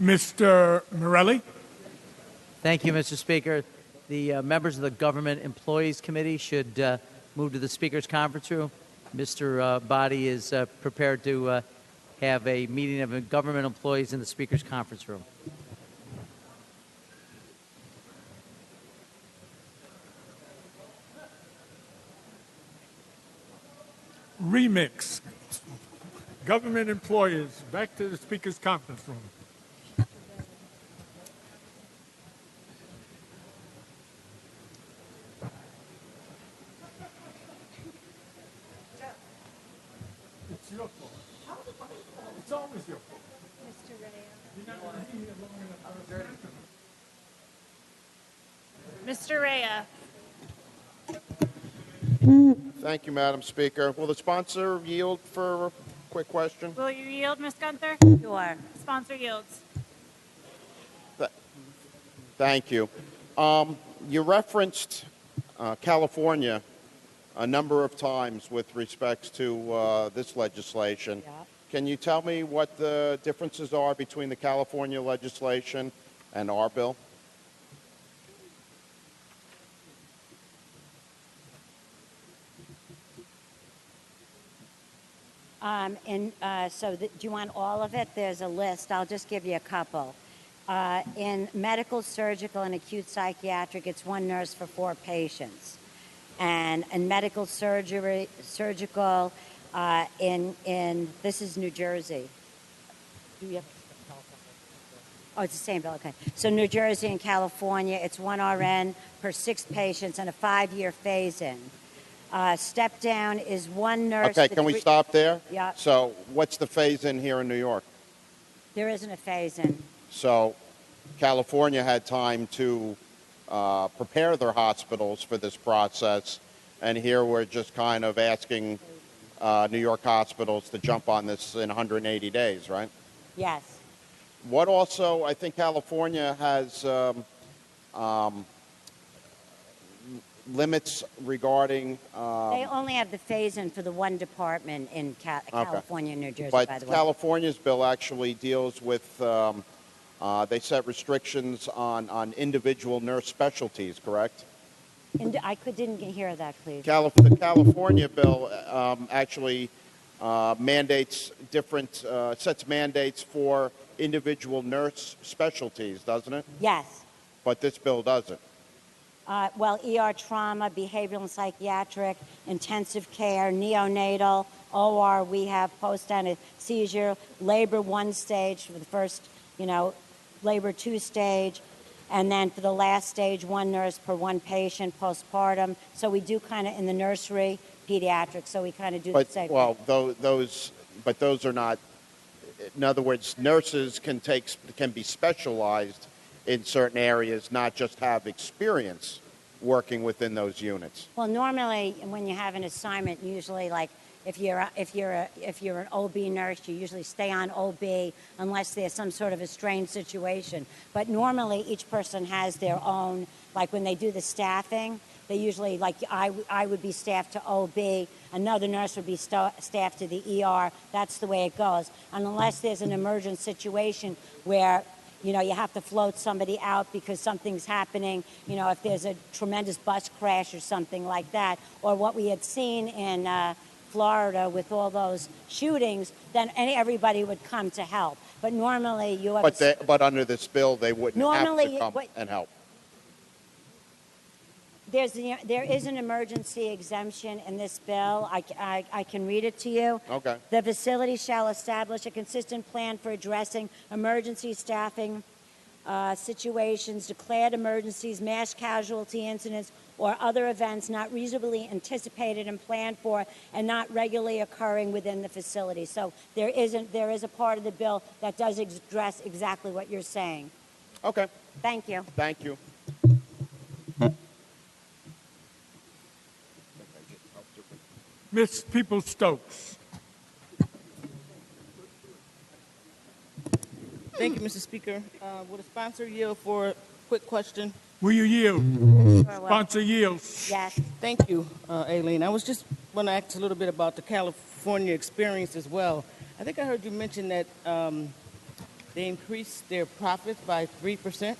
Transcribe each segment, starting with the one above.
Mr. Morelli. Thank you, Mr. Speaker. The members of the Government Employees Committee should move to the Speaker's conference room. Mr. Body is prepared to have a meeting of government employees in the Speaker's conference room. Remix. Government employees, back to the Speaker's conference room. It's your fault. It's always your fault. Mr. Rea. You're not going to be here long enough. Mr. Rea. Thank you, Madam Speaker. Will the sponsor yield for a quick question? Will you yield, Ms. Gunther? Sure. Sponsor yields. Thank you. You referenced California a number of times with respects to this legislation. Yeah. Can you tell me what the differences are between the California legislation and our bill? Do you want all of it? There's a list. I'll just give you a couple. In medical, surgical, and acute psychiatric, it's one nurse for 4 patients. And in medical surgical, this is New Jersey. Do you have? Oh, it's the same bill. Okay. So New Jersey and California, it's 1 RN per 6 patients and a 5-year phase-in. Step down is 1 nurse. Okay, can we stop there? Yeah. So what's the phase-in here in New York? There isn't a phase-in. So California had time to prepare their hospitals for this process, and here we're just kind of asking New York hospitals to jump on this in 180 days, right? Yes. What also, I think California has limits regarding... they only have the phase-in for the one department in California and New Jersey, but by the way. California's bill actually deals with, they set restrictions on individual nurse specialties, correct? I didn't hear that, please. The California bill actually mandates different, sets mandates for individual nurse specialties, doesn't it? Yes. But this bill doesn't. Well, ER trauma, behavioral and psychiatric, intensive care, neonatal, OR, we have post-anesthesia, labor 1 stage for the first, labor 2 stage, and then for the last stage, 1 nurse per 1 patient, postpartum. So we do kind of in the nursery, pediatrics, so we kind of do the same. Well, those are not, in other words, nurses can be specialized in certain areas, not just have experience working within those units. Well, normally when you have an assignment, usually like if you're an OB nurse, you usually stay on OB unless there's some sort of a strained situation. But normally each person has their own, like when they do the staffing, they usually, like I would be staffed to OB, another nurse would be staffed to the ER. That's the way it goes. And unless there's an emergent situation where you have to float somebody out because something's happening, if there's a tremendous bus crash or something like that, or what we had seen in Florida with all those shootings, then everybody would come to help. But normally you have... But under this bill, they wouldn't have to come and help. There is an emergency exemption in this bill. I can read it to you. Okay. The facility shall establish a consistent plan for addressing emergency staffing situations, declared emergencies, mass casualty incidents, or other events not reasonably anticipated and planned for and not regularly occurring within the facility. So there is a part of the bill that does address exactly what you're saying. Okay. Thank you. Thank you. Ms. Peoples-Stokes. Thank you, Mr. Speaker. Will the sponsor yield for a quick question? Will you yield? Sponsor yields. Yes. Thank you, Aileen. I was just want to ask a little bit about the California experience as well. I think I heard you mention that they increased their profits by 3%.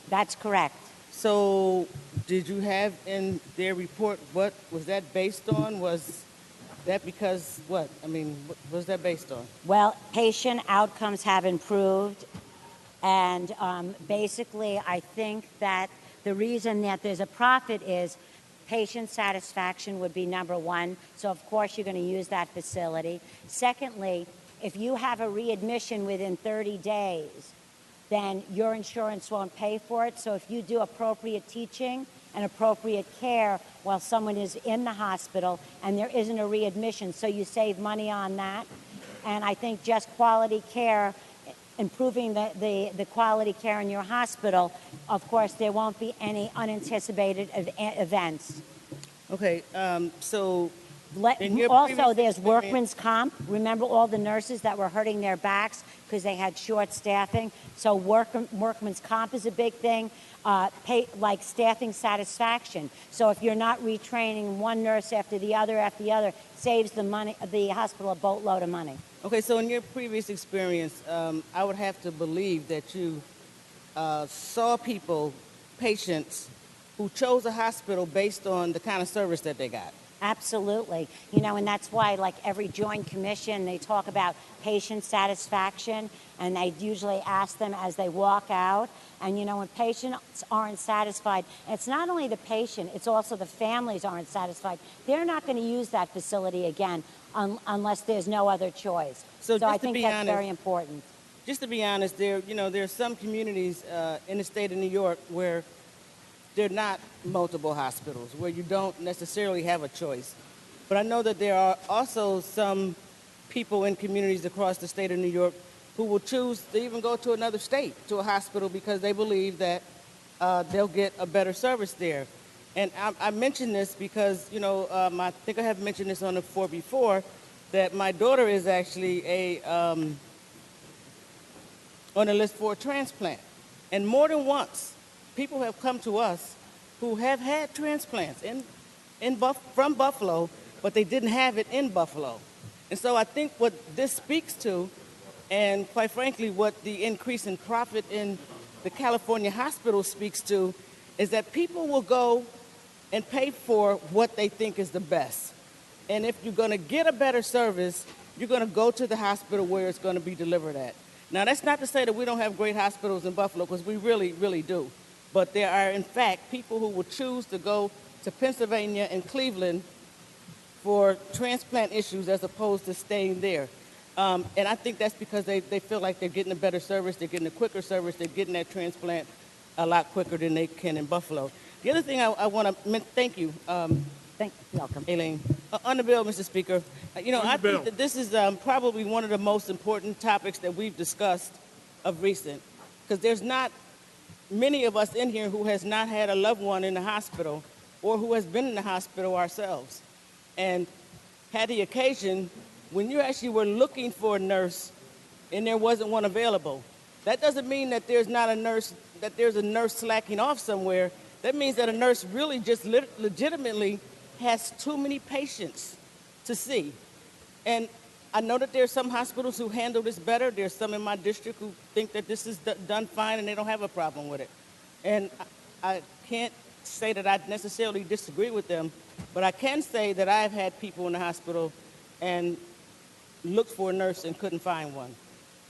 That's correct. So did you have in their report, what was that based on? Was that because what? I mean, what was that based on? Well, patient outcomes have improved, and basically, I think that the reason that there's a profit is patient satisfaction would be number one. So, of course, you're going to use that facility. Secondly, if you have a readmission within 30 days, then your insurance won't pay for it. So if you do appropriate teaching and appropriate care while someone is in the hospital and there isn't a readmission, so you save money on that. And I think just quality care, improving the quality care in your hospital, of course, there won't be any unanticipated events. Okay, so in your Also, previous there's experience- workman's comp. Remember all the nurses that were hurting their backs because they had short staffing? So workman's comp is a big thing. Like staffing satisfaction. So if you're not retraining one nurse after the other, saves the hospital a boatload of money. Okay, so in your previous experience, I would have to believe that you saw patients who chose a hospital based on the kind of service that they got. Absolutely. And that's why, like every Joint Commission, they talk about patient satisfaction, and they usually ask them as they walk out. And, when patients aren't satisfied, it's not only the patient, it's also the families aren't satisfied. They're not going to use that facility again unless there's no other choice. So I think that's very important. Just to be honest, there are some communities in the state of New York where they're not multiple hospitals, where you don't necessarily have a choice. But I know that there are also some people in communities across the state of New York who will choose to even go to another state, to a hospital, because they believe that they'll get a better service there. And I mention this because, I think I have mentioned this on the floor before, that my daughter is actually on a list for a transplant. And more than once, people have come to us who have had transplants from Buffalo, but they didn't have it in Buffalo. And so I think what this speaks to, and quite frankly, what the increase in profit in the California hospital speaks to, is that people will go and pay for what they think is the best. And if you're going to get a better service, you're going to go to the hospital where it's going to be delivered at. Now, that's not to say that we don't have great hospitals in Buffalo, because we really, really do. But there are, in fact, people who will choose to go to Pennsylvania and Cleveland for transplant issues as opposed to staying there. And I think that's because they feel like they're getting a better service, they're getting a quicker service, they're getting that transplant a lot quicker than they can in Buffalo. The other thing I want to thank you, Welcome. Aileen. On the bill, Mr. Speaker, I think that this is probably one of the most important topics that we've discussed of recent, because there's not many of us in here who has not had a loved one in the hospital or who has been in the hospital ourselves and had the occasion when you actually were looking for a nurse and there wasn't one available. That doesn't mean that there's not a nurse, that there's a nurse slacking off somewhere. That means that a nurse really just legitimately has too many patients to see. And I know that there are some hospitals who handle this better. There's some in my district who think that this is done fine and they don't have a problem with it. And I can't say that I necessarily disagree with them, but I can say that I've had people in the hospital and looked for a nurse and couldn't find one.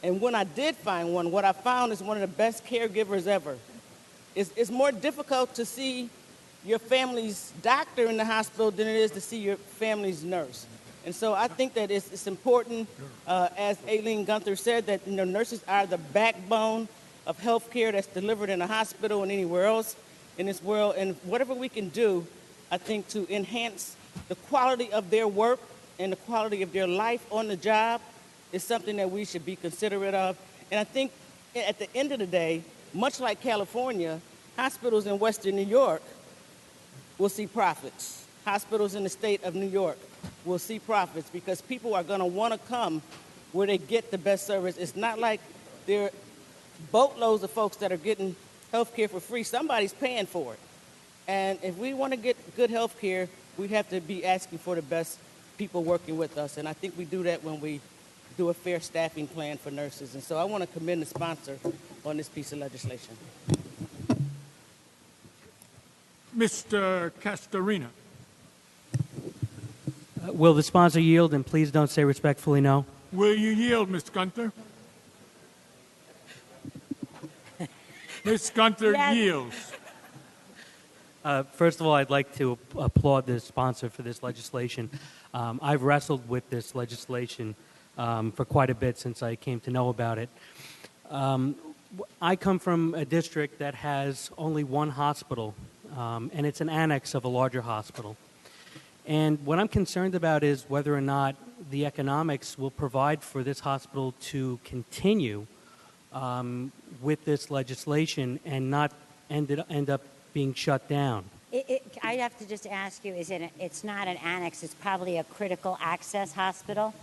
And when I did find one, what I found is one of the best caregivers ever. It's more difficult to see your family's doctor in the hospital than it is to see your family's nurse. And so I think that it's important, as Aileen Gunther said, that nurses are the backbone of health care that's delivered in a hospital and anywhere else in this world. And whatever we can do, I think, to enhance the quality of their work and the quality of their life on the job is something that we should be considerate of. And I think at the end of the day, much like California, hospitals in Western New York will see profits. Hospitals in the state of New York will see profits because people are going to want to come where they get the best service. It's not like there are boatloads of folks that are getting health care for free. Somebody's paying for it. And if we want to get good health care, we have to be asking for the best people working with us. And I think we do that when we do a fair staffing plan for nurses. And so I want to commend the sponsor on this piece of legislation. Mr. Castorina. Will the sponsor yield? And please don't say respectfully no. Will you yield, Ms. Gunter? Ms. Gunter Yes. yields. First of all, I'd like to applaud the sponsor for this legislation. I've wrestled with this legislation for quite a bit since I came to know about it. I come from a district that has only one hospital, and it's an annex of a larger hospital. And what I'm concerned about is whether or not the economics will provide for this hospital to continue with this legislation and not end up being shut down. I'd have to just ask you, it's not an annex, it's probably a critical access hospital,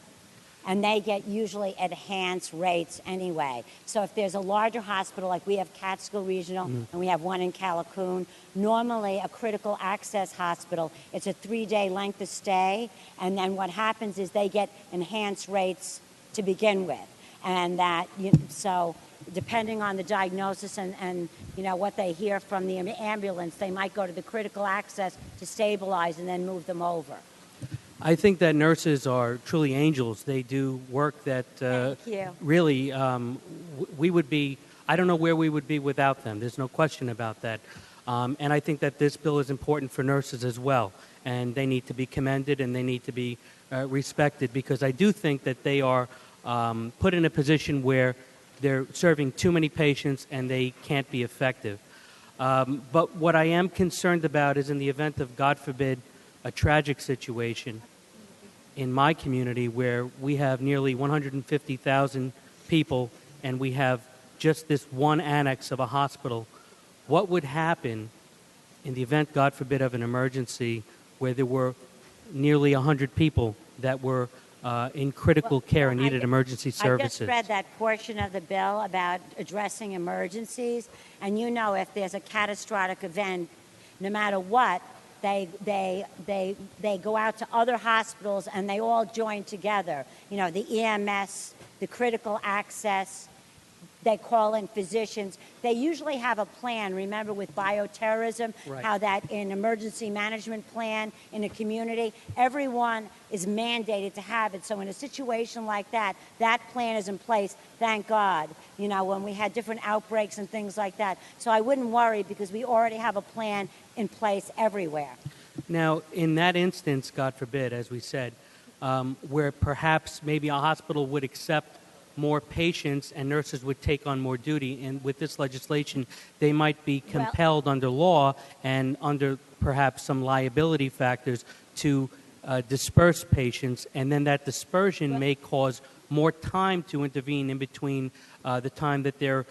and they get usually enhanced rates anyway. So if there's a larger hospital, like we have Catskill Regional and we have one in Callicoon, normally a critical access hospital, it's a 3-day length of stay, and then what happens is they get enhanced rates to begin with. And that, so depending on the diagnosis and what they hear from the ambulance, they might go to the critical access to stabilize and then move them over. I think that nurses are truly angels. They do work that Thank you. really we would be, I don't know where we would be without them. There's no question about that. And I think that this bill is important for nurses as well. And they need to be commended and they need to be respected, because I do think that they are put in a position where they're serving too many patients and they can't be effective. But what I am concerned about is in the event of, God forbid, a tragic situation in my community where we have nearly 150,000 people and we have just this one annex of a hospital, what would happen in the event, God forbid, of an emergency where there were nearly 100 people that were in critical care and needed emergency services? I just read that portion of the bill about addressing emergencies, and if there's a catastrophic event, no matter what, they go out to other hospitals and they all join together. The EMS, the critical access, they call in physicians. They usually have a plan. Remember with bioterrorism, Right. how that in emergency management plan in a community, everyone is mandated to have it. So in a situation like that, that plan is in place, thank God, when we had different outbreaks and things like that. So I wouldn't worry because we already have a plan in place everywhere. Now, in that instance, God forbid, as we said, where perhaps maybe a hospital would accept more patients and nurses would take on more duty, and with this legislation, they might be compelled under law and under perhaps some liability factors to disperse patients, and then that dispersion may cause more time to intervene in between the time that they're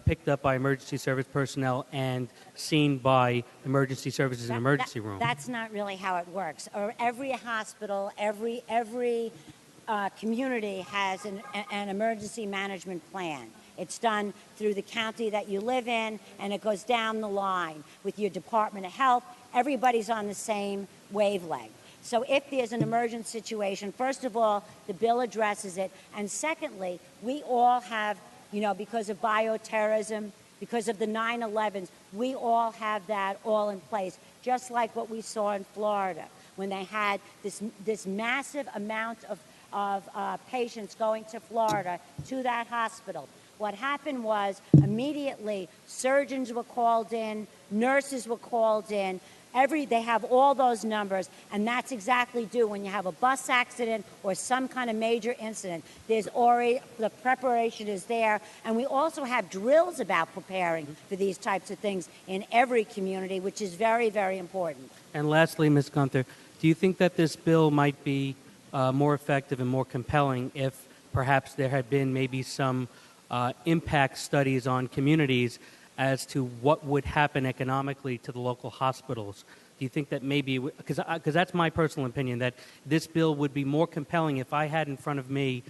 picked up by emergency service personnel and seen by emergency services in emergency room. That's not really how it works. Or every hospital, every community has an emergency management plan. It's done through the county that you live in, and it goes down the line with your Department of Health. Everybody's on the same wavelength. So if there's an emergent situation, first of all, the bill addresses it. And secondly, we all have, because of bioterrorism, because of the 9/11s, we all have that all in place, just like what we saw in Florida when they had this massive amount of patients going to Florida to that hospital. What happened was immediately surgeons were called in, nurses were called in. They have all those numbers, and that's exactly due when you have a bus accident or some kind of major incident. There's already, the preparation is there, and we also have drills about preparing for these types of things in every community, which is very, very important. And lastly, Ms. Gunther, do you think that this bill might be more effective and more compelling if perhaps there had been maybe some impact studies on communities as to what would happen economically to the local hospitals? Do you think that maybe, because that's my personal opinion, that this bill would be more compelling if I had in front of me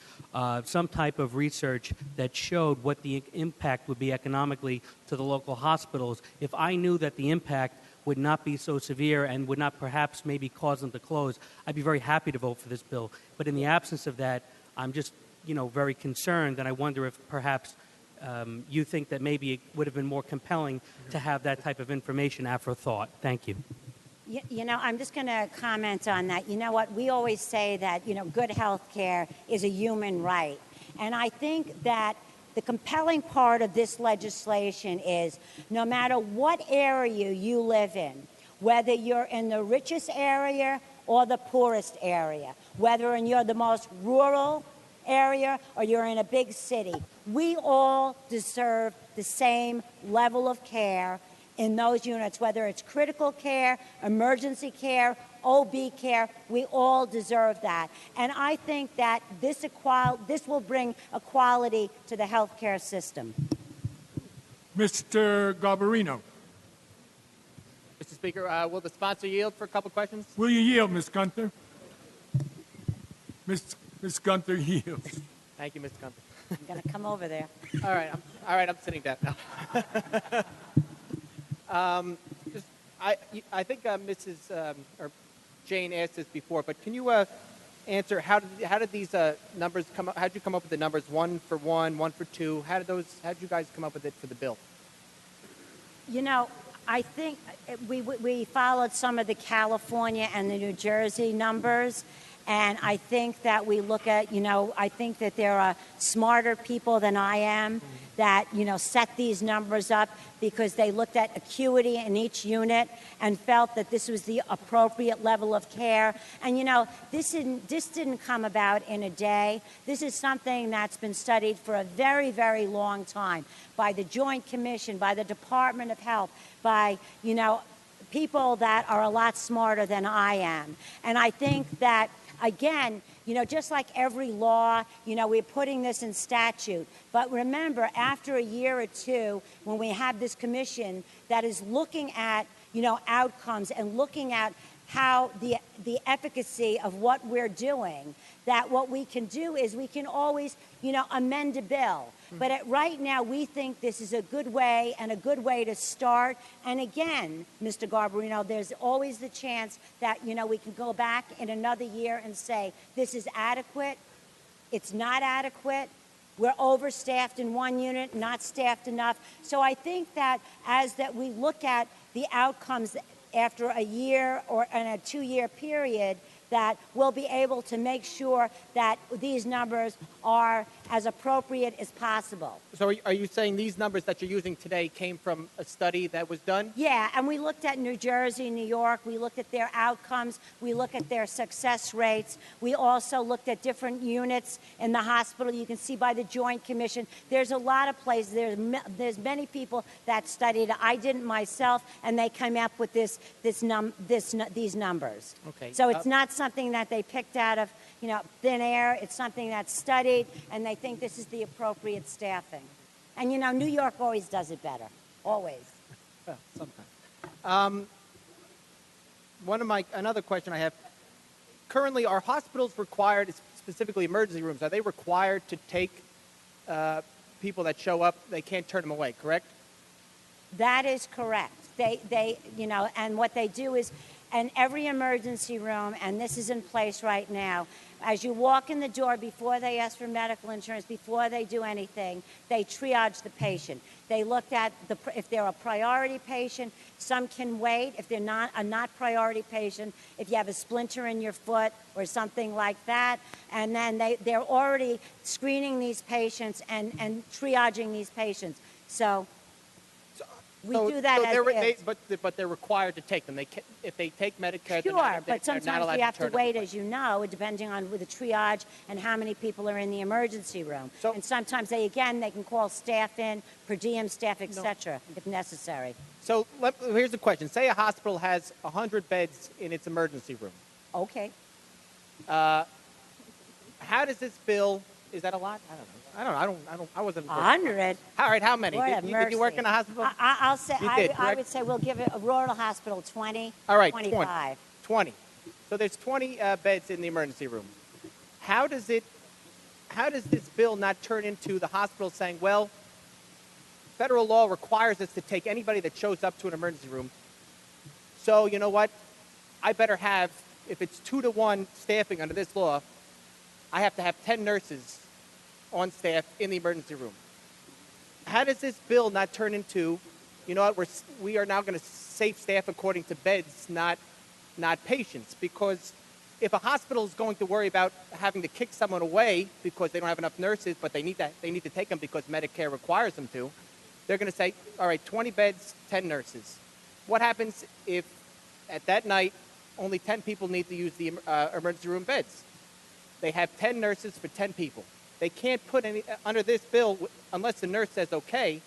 some type of research that showed what the impact would be economically to the local hospitals? If I knew that the impact would not be so severe and would not perhaps maybe cause them to close, I'd be very happy to vote for this bill. But in the absence of that, I'm just very concerned, and I wonder if perhaps you think that maybe it would have been more compelling to have that type of information after thought. Thank you. I'm just going to comment on that. You know what? We always say that, good health care is a human right. And I think that the compelling part of this legislation is no matter what area you live in, whether you're in the richest area or the poorest area, whether you're the most rural area or you're in a big city, we all deserve the same level of care in those units, whether it's critical care, emergency care, OB care, we all deserve that. And I think that this will bring equality to the healthcare system. Mr. Garbarino. Mr. Speaker, will the sponsor yield for a couple questions? Will you yield, Ms. Gunther? Ms. Gunther yields. Thank you, Mr. Gunther. I'm going to come over there. All right, I'm sitting down now. I think Mrs. or Jane asked this before, but can you answer how did these numbers come up? How did you come up with the numbers 1 for 1, 1 for 2? How did you guys come up with it for the bill? I think we followed some of the California and the New Jersey numbers. And I think that we look at, I think that there are smarter people than I am that, set these numbers up because they looked at acuity in each unit and felt that this was the appropriate level of care. And, this didn't come about in a day. This is something that's been studied for a very, very long time by the Joint Commission, by the Department of Health, by, people that are a lot smarter than I am. And I think that, again, just like every law, we're putting this in statute. But remember, after a year or two, when we have this commission that is looking at, outcomes and looking at how the efficacy of what we're doing, that what we can do is we can always, amend a bill. But right now, we think this is a good way and a good way to start. And again, Mr. Garbarino, there's always the chance that, we can go back in another year and say, this is adequate, it's not adequate, we're overstaffed in one unit, not staffed enough. So I think that we look at the outcomes after a year or in a 2-year period, that we'll be able to make sure that these numbers are as appropriate as possible. So are you saying these numbers that you're using today came from a study that was done? Yeah, and we looked at New Jersey, New York. We looked at their outcomes. We looked at their success rates. We also looked at different units in the hospital. You can see by the Joint Commission. There's a lot of places. There's many people that studied. I didn't myself, and they came up with these numbers. Okay. So it's not something that they picked out of thin air. It's something that's studied, and they think this is the appropriate staffing. And New York always does it better, always. Well, sometimes. Another question I have. Currently, are hospitals required, specifically emergency rooms, are they required to take people that show up? They can't turn them away, correct? That is correct. They and what they do is, in every emergency room, and this is in place right now, as you walk in the door, before they ask for medical insurance, before they do anything, they triage the patient. They looked at if they're a priority patient, some can wait. If they're not a not priority patient, if you have a splinter in your foot or something like that, and then they're already screening these patients and triaging these patients. So we do that but they're required to take them. If they take Medicare, sure, but sometimes we have to wait, as you know, depending on the triage and how many people are in the emergency room. And sometimes they can call staff in, per diem staff, etc., if necessary. So here's the question. Say a hospital has 100 beds in its emergency room. Okay. How does this bill? Is that a lot? I don't know. I wasn't. 100. All right. How many? Did you work in a hospital? I'll say. I would say we'll give a rural hospital 20. All right. 25. 20. So there's 20 beds in the emergency room. How does this bill not turn into the hospital saying, well, federal law requires us to take anybody that shows up to an emergency room. So you know what? I better have, if it's 2-to-1 staffing under this law, I have to have 10 nurses on staff in the emergency room. How does this bill not turn into, you know what, we are now going to safe staff according to beds, not patients? Because if a hospital is going to worry about having to kick someone away because they don't have enough nurses, but they need to take them because Medicare requires them to, they're going to say, all right, 20 beds, 10 nurses. What happens if at that night only 10 people need to use the emergency room beds? They have 10 nurses for 10 people. They can't put any, under this bill, unless the nurse says okay,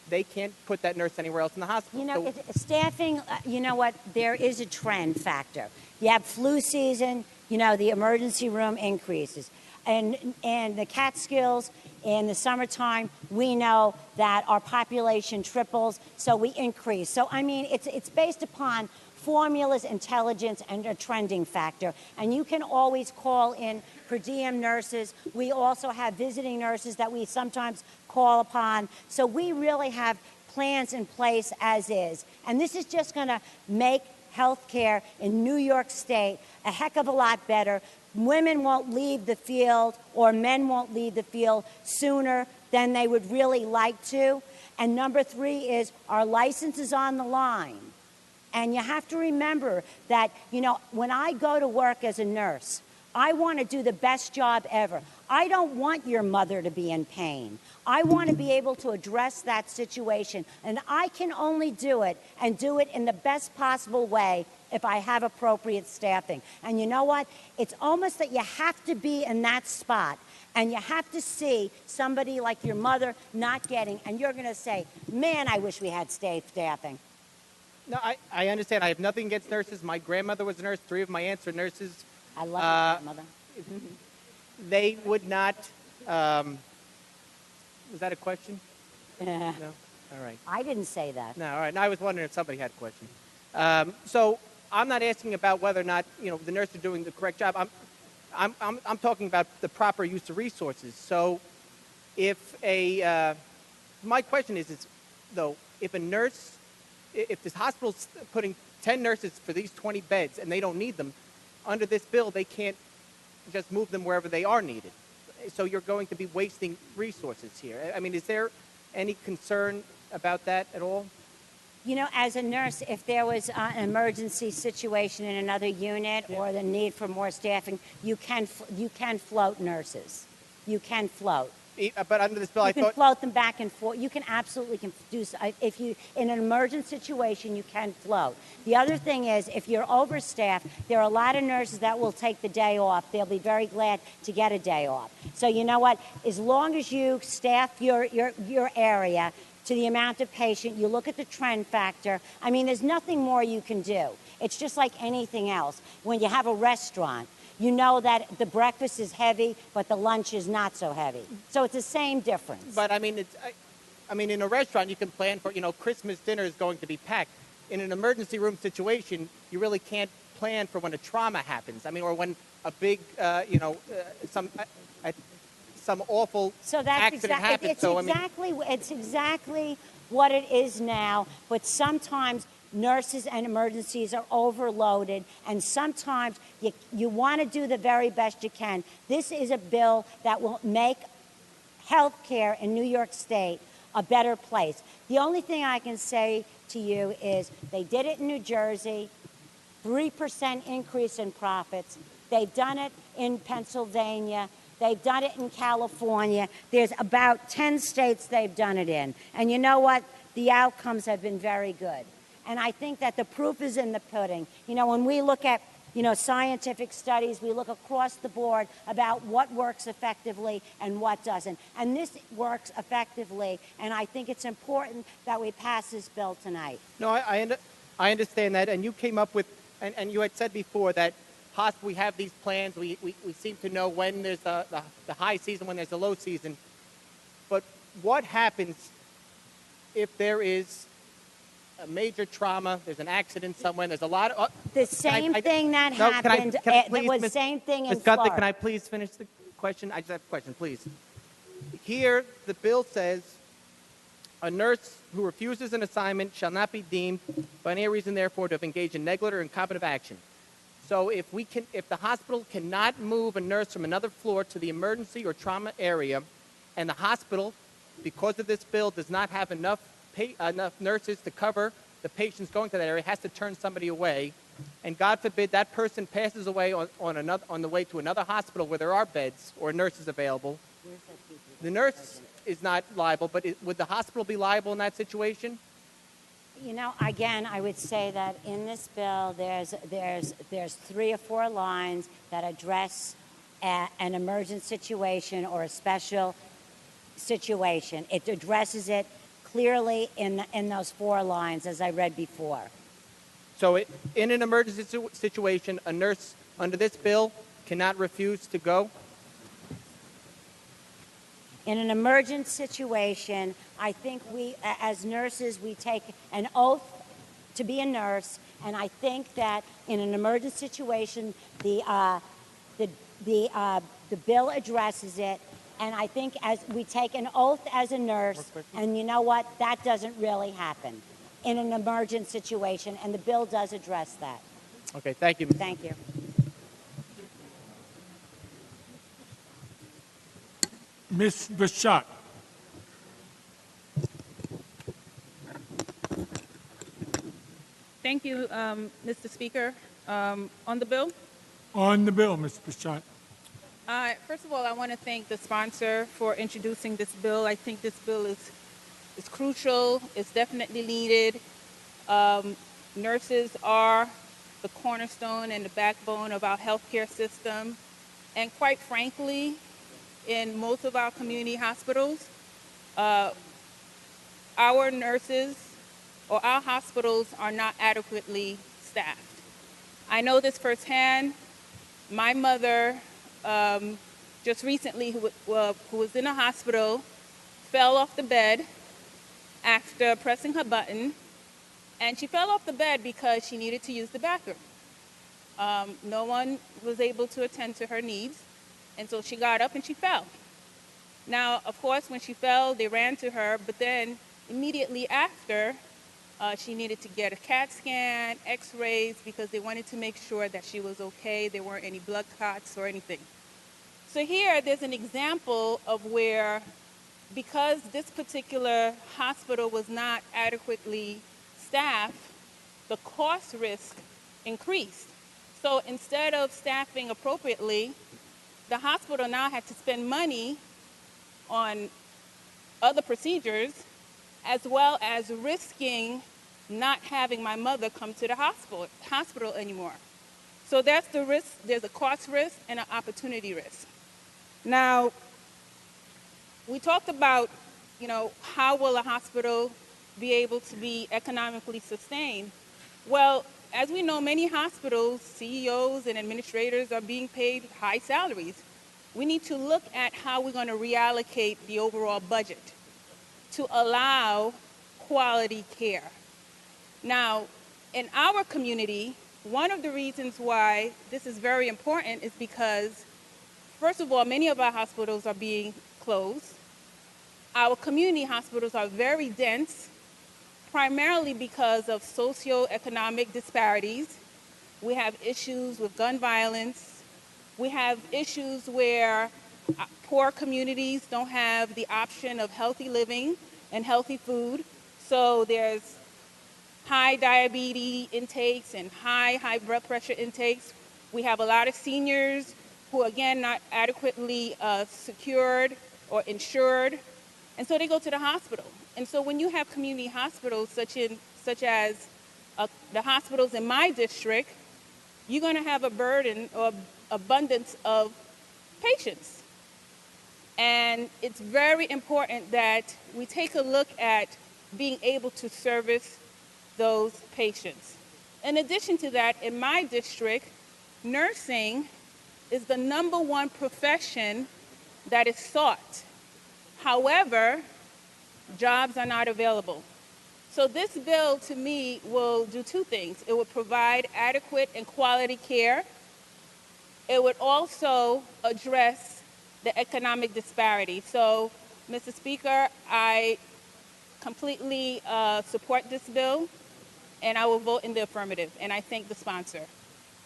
they can't put that nurse anywhere else in the hospital. You know, staffing, you know what, there is a trend factor. You have flu season, you know, the emergency room increases. And the Catskills, in the summertime, we know that our population triples, so we increase. So, I mean, it's based upon formulas, intelligence, and a trending factor. And you can always call in per diem nurses. We also have visiting nurses that we sometimes call upon. So we really have plans in place as is. And this is just going to make health care in New York State a heck of a lot better. Women won't leave the field, or men won't leave the field sooner than they would really like to. And number 3 is our license is on the line. And you have to remember that, you know, when I go to work as a nurse, I want to do the best job ever. I don't want your mother to be in pain. I want to be able to address that situation. And I can only do it and do it in the best possible way if I have appropriate staffing. And you know what? It's almost that you have to be in that spot. And you have to see somebody like your mother not getting, and you're going to say, man, I wish we had staffing. No, I understand. I have nothing against nurses. My grandmother was a nurse. 3 of my aunts are nurses. I love your grandmother. They would not. Was that a question? Yeah. No? All right. I didn't say that. No, all right. No, I was wondering if somebody had a question. So I'm not asking about whether or not, you know, the nurses are doing the correct job. I'm talking about the proper use of resources. So if my question is though, if a nurse, if this hospital's putting 10 nurses for these 20 beds and they don't need them, under this bill, they can't just move them wherever they are needed. So you're going to be wasting resources here. I mean, is there any concern about that at all? You know, as a nurse, if there was an emergency situation in another unit or the need for more staffing, you can float nurses. You can float. But under this bill, you can float them back and forth. You can absolutely do. If you in an emergent situation, you can float. The other thing is, if you're overstaffed, there are a lot of nurses that will take the day off. They'll be very glad to get a day off. So you know what? As long as you staff your area to the amount of patient, you look at the trend factor. I mean, there's nothing more you can do. It's just like anything else. When you have a restaurant, you know that the breakfast is heavy, but the lunch is not so heavy. So it's the same difference. But I mean, in a restaurant, you can plan for, you know, Christmas dinner is going to be packed. In an emergency room situation, you really can't plan for when a trauma happens. I mean, or when a big, some awful accident happens. It's exactly what it is now. But sometimes nurses and emergencies are overloaded, and sometimes you want to do the very best you can. This is a bill that will make health care in New York State a better place. The only thing I can say to you is they did it in New Jersey, 3% increase in profits. They've done it in Pennsylvania. They've done it in California. There's about 10 states they've done it in. And you know what? The outcomes have been very good. And I think that the proof is in the pudding. You know, when we look at, you know, scientific studies, we look across the board about what works effectively and what doesn't. And this works effectively, and I think it's important that we pass this bill tonight. No, I understand that. And you came up with, and you had said before that we have these plans. We seem to know when there's the high season, when there's the low season. But what happens if there is a major trauma, there's an accident somewhere, there's a lot of... the same thing that happened, it was the same thing in Florida. Ms. Gunther, can I please finish the question? I just have a question, please. Here, the bill says, a nurse who refuses an assignment shall not be deemed by any reason, therefore, to have engaged in negligent or incompetent action. So if the hospital cannot move a nurse from another floor to the emergency or trauma area, and the hospital, because of this bill, does not have enough nurses to cover the patients going to that area, has to turn somebody away, and God forbid that person passes away on the way to another hospital where there are beds or nurses available, the nurse is not liable, but would the hospital be liable in that situation? You know, again, I would say that in this bill, there's 3 or 4 lines that address an emergent situation or a special situation. It addresses it clearly in those 4 lines, as I read before. So in an emergency situation, a nurse under this bill cannot refuse to go? In an emergent situation, I think we, as nurses, we take an oath to be a nurse, and I think that in an emergent situation, the bill addresses it, and I think as we take an oath as a nurse, and you know what, that doesn't really happen in an emergent situation, and the bill does address that. Okay, thank you. Thank you. Ms. Bashak. Thank you, Mr. Speaker. On the bill? On the bill, Ms. Bashak. First of all, I want to thank the sponsor for introducing this bill. I think this bill is crucial. It's definitely needed. Nurses are the cornerstone and the backbone of our healthcare system. And quite frankly, in most of our community hospitals, our nurses or our hospitals are not adequately staffed. I know this firsthand. My mother, just recently, who was in a hospital, fell off the bed after pressing her button, and she fell off the bed because she needed to use the bathroom. No one was able to attend to her needs, and so she got up and she fell. Now, of course, when she fell, they ran to her, but then immediately after, she needed to get a CAT scan, x-rays, because they wanted to make sure that she was okay, there weren't any blood clots or anything. So here, there's an example of where, because this particular hospital was not adequately staffed, the cost risk increased. So instead of staffing appropriately, the hospital now had to spend money on other procedures, as well as risking not having my mother come to the hospital anymore. So that's the risk. There's a cost risk and an opportunity risk. Now, we talked about, how will a hospital be able to be economically sustained? Well, as we know, many hospitals, CEOs and administrators are being paid high salaries. We need to look at how we're going to reallocate the overall budget to allow quality care. Now, in our community, one of the reasons why this is very important is because, first of all, many of our hospitals are being closed. Our community hospitals are very dense, primarily because of socioeconomic disparities. We have issues with gun violence. We have issues where poor communities don't have the option of healthy living and healthy food. So there's high diabetes intakes and high blood pressure intakes. We have a lot of seniors who, again, not adequately secured or insured. And so they go to the hospital. And so when you have community hospitals such as the hospitals in my district, you're going to have a burden or abundance of patients. And it's very important that we take a look at being able to service those patients. In addition to that, in my district, nursing is the #1 profession that is sought. However, jobs are not available. So this bill, to me, will do 2 things. It will provide adequate and quality care. It would also address the economic disparity. So, Mr. Speaker, I completely support this bill, and I will vote in the affirmative. And I thank the sponsor.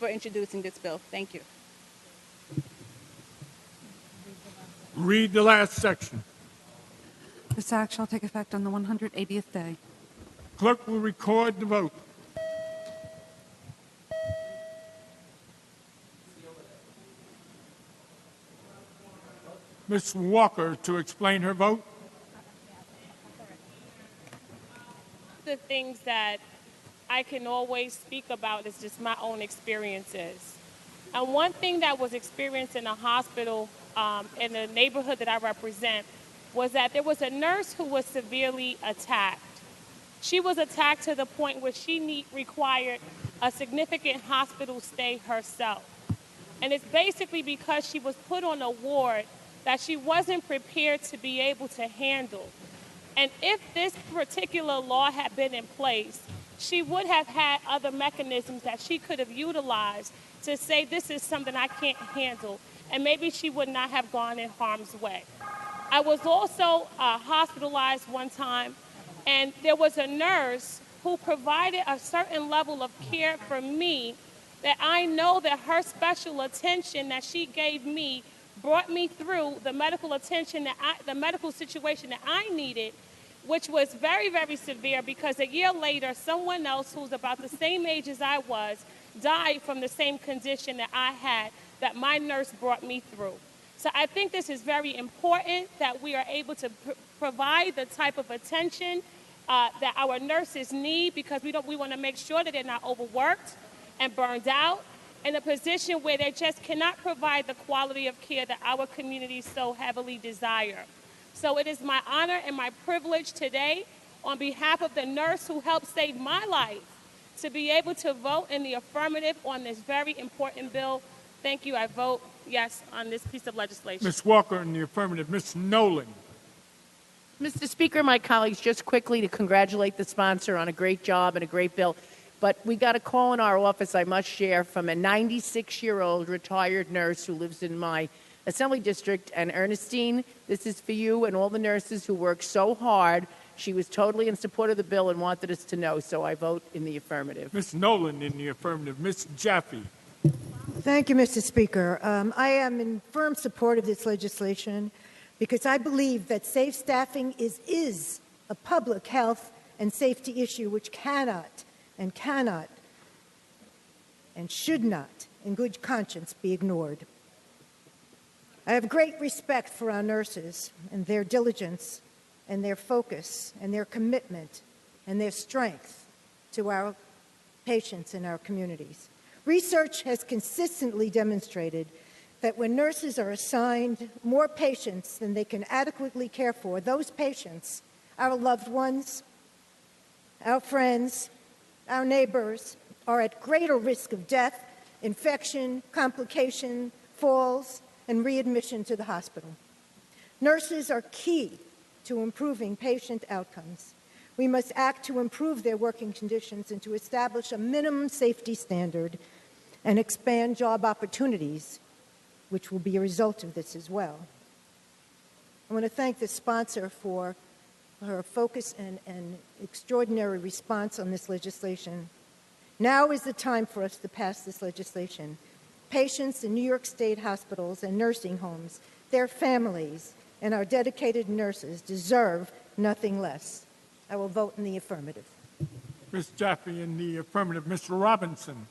for introducing this bill. Thank you. Read the last section. This act shall take effect on the 180th day. Clerk will record the vote. Ms. Walker to explain her vote. The things that I can always speak about is just my own experiences. And one thing that was experienced in a hospital in the neighborhood that I represent was that there was a nurse who was severely attacked. She was attacked to the point where she required a significant hospital stay herself. And it's basically because she was put on a ward that she wasn't prepared to be able to handle. And if this particular law had been in place, she would have had other mechanisms that she could have utilized to say, this is something I can't handle, and maybe she would not have gone in harm's way. I was also hospitalized one time, and there was a nurse who provided a certain level of care for me that I know that her special attention that she gave me brought me through the medical attention the medical situation that I needed, which was very, very severe, because a year later, someone else who's about the same age as I was died from the same condition that I had, that my nurse brought me through. So I think this is very important that we are able to provide the type of attention that our nurses need, because we want to make sure that they're not overworked and burned out, in a position where they just cannot provide the quality of care that our communities so heavily desire. So it is my honor and my privilege today, on behalf of the nurse who helped save my life, to be able to vote in the affirmative on this very important bill. Thank you. I vote yes on this piece of legislation. Ms. Walker in the affirmative. Ms. Nolan. Mr. Speaker, my colleagues, just quickly to congratulate the sponsor on a great job and a great bill. But we got a call in our office, I must share, from a 96-year-old retired nurse who lives in my Assembly District. And Ernestine, this is for you and all the nurses who work so hard. She was totally in support of the bill and wanted us to know, so I vote in the affirmative. Ms. Nolan in the affirmative. Ms. Jaffe. Thank you, Mr. Speaker. I am in firm support of this legislation because I believe that safe staffing is a public health and safety issue which cannot and should not, in good conscience, be ignored. I have great respect for our nurses and their diligence and their focus and their commitment and their strength to our patients in our communities. Research has consistently demonstrated that when nurses are assigned more patients than they can adequately care for, those patients, our loved ones, our friends, our neighbors, are at greater risk of death, infection, complication, falls, and readmission to the hospital. Nurses are key to improving patient outcomes. We must act to improve their working conditions and to establish a minimum safety standard and expand job opportunities, which will be a result of this as well. I want to thank the sponsor for her focus and extraordinary response on this legislation. Now is the time for us to pass this legislation. Patients in New York State hospitals and nursing homes, their families, and our dedicated nurses deserve nothing less. I will vote in the affirmative. Ms. Jaffe in the affirmative. Mr. Robinson.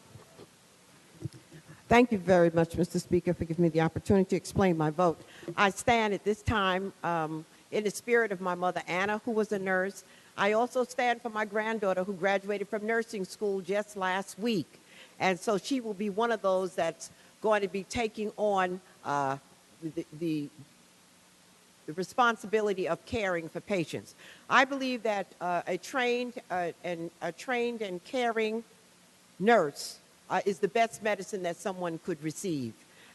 Thank you very much, Mr. Speaker, for giving me the opportunity to explain my vote. I stand at this time in the spirit of my mother, Anna, who was a nurse. I also stand for my granddaughter who graduated from nursing school just last week. And so she will be one of those that's going to be taking on the responsibility of caring for patients. I believe that a trained and caring nurse is the best medicine that someone could receive.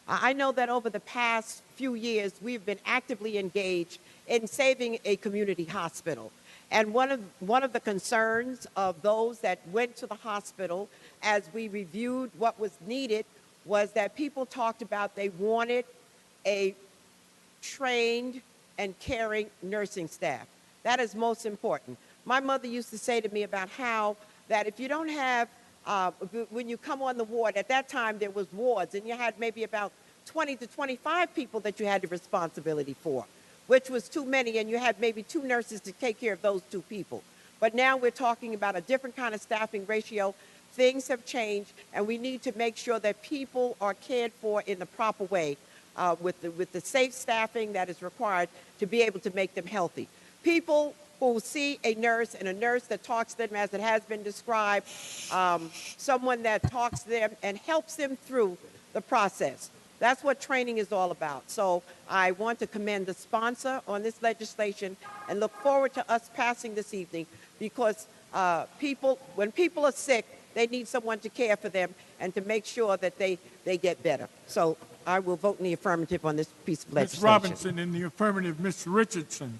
I know that over the past few years, we've been actively engaged in saving a community hospital. And one of the concerns of those that went to the hospital as we reviewed what was needed was that people talked about they wanted a trained and caring nursing staff. That is most important. My mother used to say to me about how that if you don't have when you come on the ward. At that time, there was wards, and you had maybe about 20 to 25 people that you had the responsibility for, which was too many, and you had maybe 2 nurses to take care of those 2 people. But now we're talking about a different kind of staffing ratio. Things have changed, and we need to make sure that people are cared for in the proper way with the safe staffing that is required to be able to make them healthy. People who see a nurse and a nurse that talks to them as it has been described, someone that talks to them and helps them through the process. That's what training is all about. So I want to commend the sponsor on this legislation and look forward to us passing this evening, because when people are sick, they need someone to care for them and to make sure that they get better. So I will vote in the affirmative on this piece of legislation. Ms. Robinson in the affirmative. Ms. Richardson.